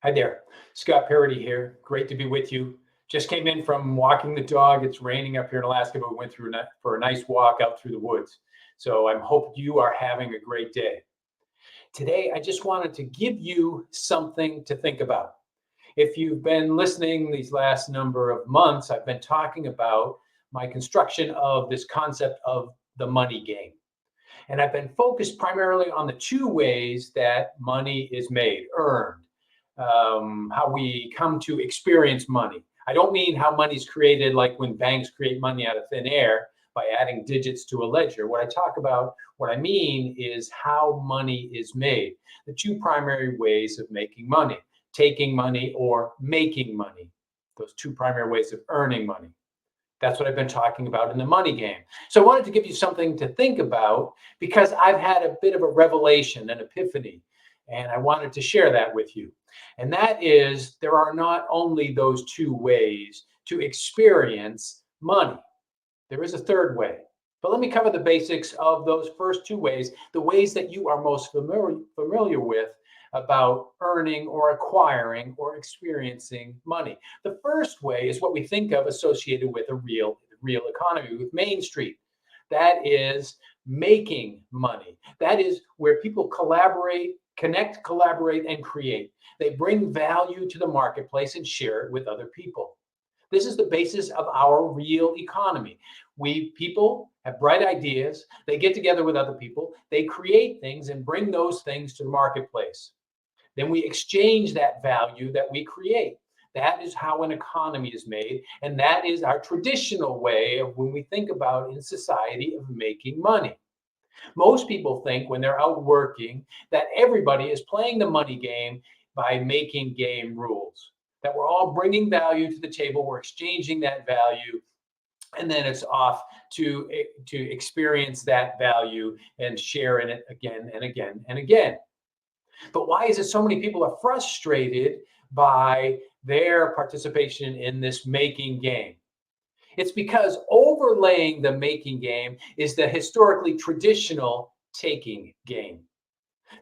Hi there, Scott Paradis here. Great to be with you. Just came in from walking the dog. It's raining up here in Alaska, but we went for a nice walk out through the woods. So I hope you are having a great day. Today, I just wanted to give you something to think about. If you've been listening these last number of months, I've been talking about my construction of this concept of the money game. And I've been focused primarily on the two ways that money is made, earned, how we come to experience money. I don't mean how money's created, like when banks create money out of thin air by adding digits to a ledger. What I mean is how money is made. The two primary ways of making money, taking money or making money. Those two primary ways of earning money. That's what I've been talking about in the money game. So I wanted to give you something to think about because I've had a bit of a revelation, an epiphany, and I wanted to share that with you. And that is there are not only those two ways to experience money, there is a third way. But let me cover the basics of those first two ways, the ways that you are most familiar with about earning or acquiring or experiencing money. The first way is what we think of associated with a real economy, with Main Street. That is making money. That is where people collaborate, connect, collaborate, and create. They bring value to the marketplace and share it with other people. This is the basis of our real economy. We people have bright ideas, they get together with other people, they create things and bring those things to the marketplace. Then we exchange that value that we create. That is how an economy is made. And that is our traditional way of when we think about in society of making money. Most people think when they're out working that everybody is playing the money game by making game rules, that we're all bringing value to the table, we're exchanging that value, and then it's off to experience that value and share in it again and again and again. But why is it so many people are frustrated by their participation in this making game? It's because overlaying the making game is the historically traditional taking game.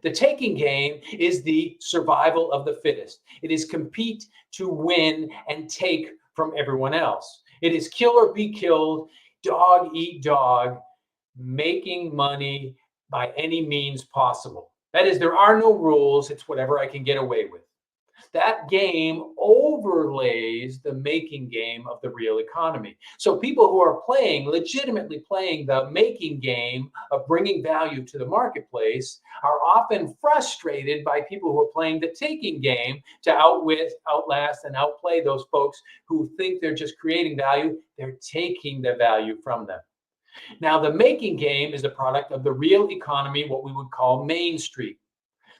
The taking game is the survival of the fittest. It is compete to win and take from everyone else. It is kill or be killed, dog eat dog, making money by any means possible. That is, there are no rules. It's whatever I can get away with. That game overlays the making game of the real economy. So people who are playing, legitimately playing the making game of bringing value to the marketplace are often frustrated by people who are playing the taking game to outwit, outlast, and outplay those folks who think they're just creating value. They're taking the value from them. Now, the making game is a product of the real economy, what we would call Main Street.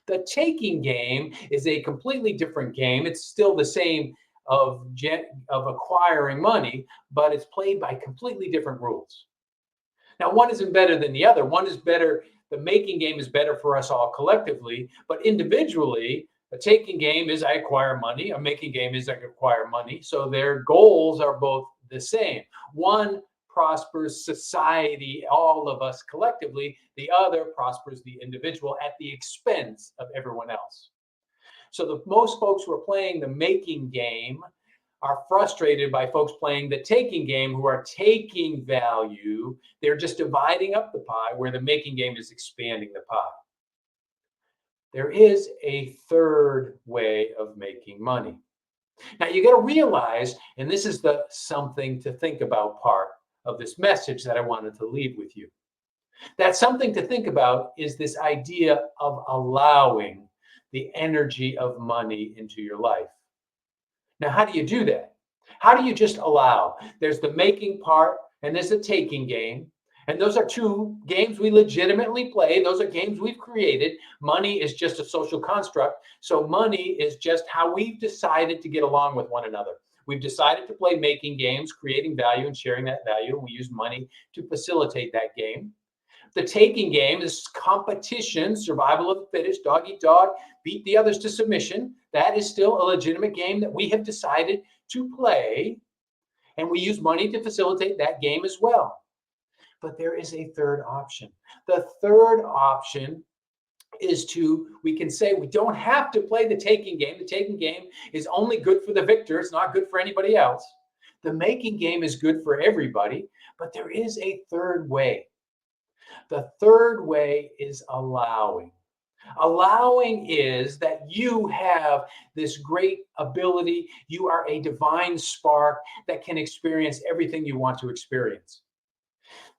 The taking game is a completely different game. It's still the same of acquiring money, but it's played by completely different rules. Now, one isn't better than the other. One is better. The making game is better for us all collectively, but individually, a taking game is I acquire money. A making game is I acquire money. So their goals are both the same. One prospers society, all of us collectively. The other prospers the individual at the expense of everyone else. So the most folks who are playing the making game are frustrated by folks playing the taking game who are taking value. They're just dividing up the pie where the making game is expanding the pie. There is a third way of making money. Now you got to realize, and this is the something to think about part of this message that I wanted to leave with you. That something to think about is this idea of allowing the energy of money into your life. Now, how do you do that? How do you just allow? There's the making part and there's the taking game. And those are two games we legitimately play. Those are games we've created. Money is just a social construct. So money is just how we've decided to get along with one another. We've decided to play making games, creating value and sharing that value. And we use money to facilitate that game. The taking game is competition, survival of the fittest, dog eat dog, beat the others to submission. That is still a legitimate game that we have decided to play. And we use money to facilitate that game as well. But there is a third option. The third option we can say we don't have to play the taking game. The taking game is only good for the victor. It's not good for anybody else. The making game is good for everybody, but there is a third way. The third way is allowing. Allowing is that you have this great ability. You are a divine spark that can experience everything you want to experience.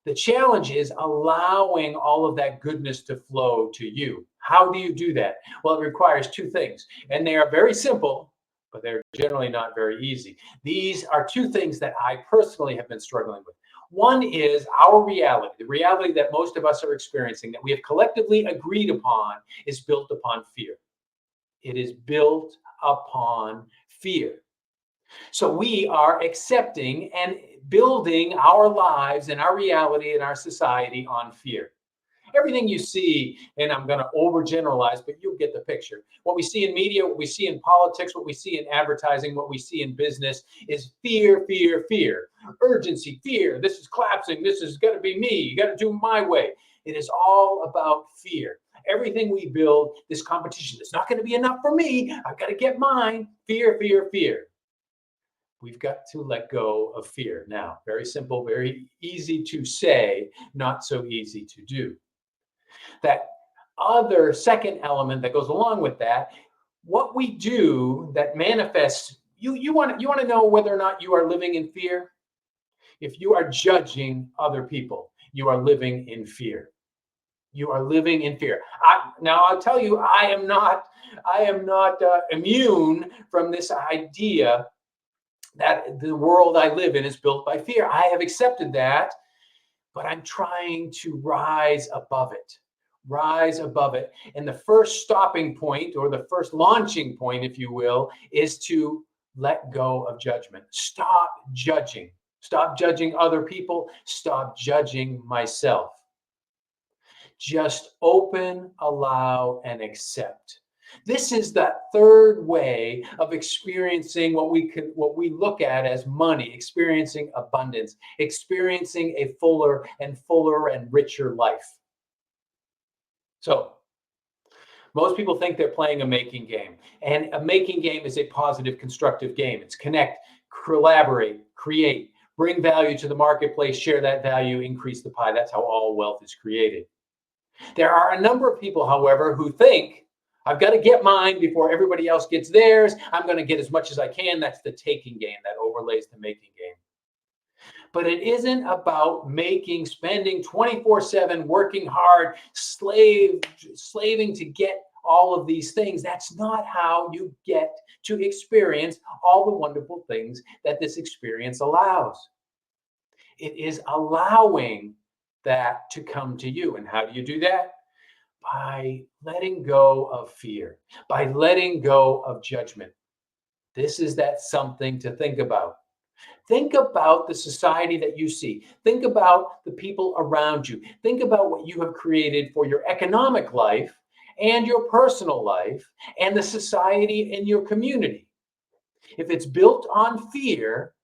The challenge is allowing all of that goodness to flow to you. How do you do that? Well, it requires two things, and they are very simple, but they're generally not very easy. These are two things that I personally have been struggling with. One is our reality, the reality that most of us are experiencing, that we have collectively agreed upon, is built upon fear. It is built upon fear. So we are accepting and building our lives and our reality and our society on fear. Everything you see, and I'm going to overgeneralize, but you'll get the picture. What we see in media, what we see in politics, what we see in advertising, what we see in business is fear, fear, fear, urgency, fear. This is collapsing. This is going to be me. You got to do my way. It is all about fear. Everything we build, this competition, it's not going to be enough for me. I've got to get mine. Fear, fear, fear. We've got to let go of fear. Now, very simple, very easy to say, not so easy to do. That other second element that goes along with that, what we do that manifests, you want to know whether or not you are living in fear. If you are judging other people, you are living in fear. You are living in fear. Now I'll tell you, I am not immune from this idea that the world I live in is built by fear. I have accepted that, but I'm trying to rise above it. Rise above it. And the first stopping point, or the first launching point, if you will, is to let go of judgment. Stop judging. Stop judging other people. Stop judging myself. Just open, allow, and accept. This is that third way of experiencing what we look at as money, experiencing abundance, experiencing a fuller and richer life. So, most people think they're playing a making game, and a making game is a positive, constructive game. It's connect, collaborate, create, bring value to the marketplace, share that value, increase the pie. That's how all wealth is created. There are a number of people, however, who think, I've got to get mine before everybody else gets theirs. I'm going to get as much as I can. That's the taking game that overlays the making game. But it isn't about spending 24/7, working hard, slaving to get all of these things. That's not how you get to experience all the wonderful things that this experience allows. It is allowing that to come to you. And how do you do that? By letting go of fear, by letting go of judgment. This is that something to think about. Think about the society that you see. Think about the people around you. Think about what you have created for your economic life and your personal life and the society in your community. If it's built on fear,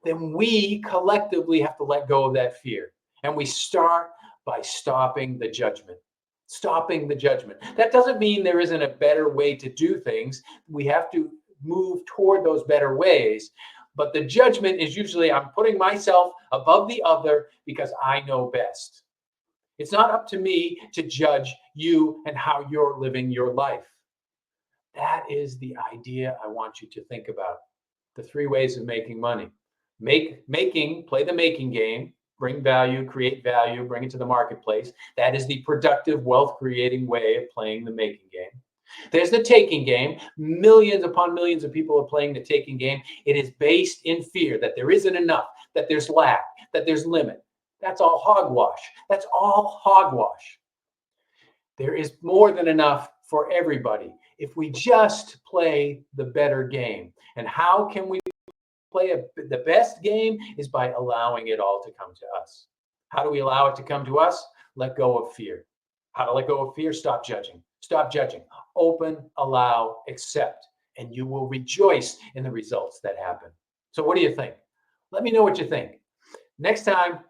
then we collectively have to let go of that fear. And we start by stopping the judgment. Stopping the judgment. That doesn't mean there isn't a better way to do things. We have to move toward those better ways. But the judgment is usually, I'm putting myself above the other because I know best. It's not up to me to judge you and how you're living your life. That is the idea I want you to think about. The three ways of making money. Play the making game, bring value, create value, bring it to the marketplace. That is the productive, wealth creating way of playing the making game. There's the taking game. Millions upon millions of people are playing the taking game. It is based in fear that there isn't enough, that there's lack, that there's limit. That's all hogwash. That's all hogwash. There is more than enough for everybody if we just play the better game. And how can we play the best game? Is by allowing it all to come to us. How do we allow it to come to us? Let go of fear. How to let go of fear? Stop judging. Stop judging. Open, allow, accept, and you will rejoice in the results that happen. So what do you think? Let me know what you think. Next time,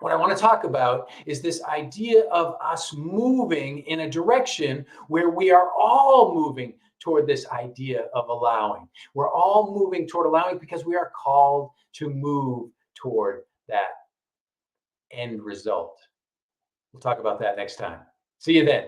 What I want to talk about is this idea of us moving in a direction where we are all moving toward this idea of allowing. We're all moving toward allowing because we are called to move toward that end result. We'll talk about that next time. See you then.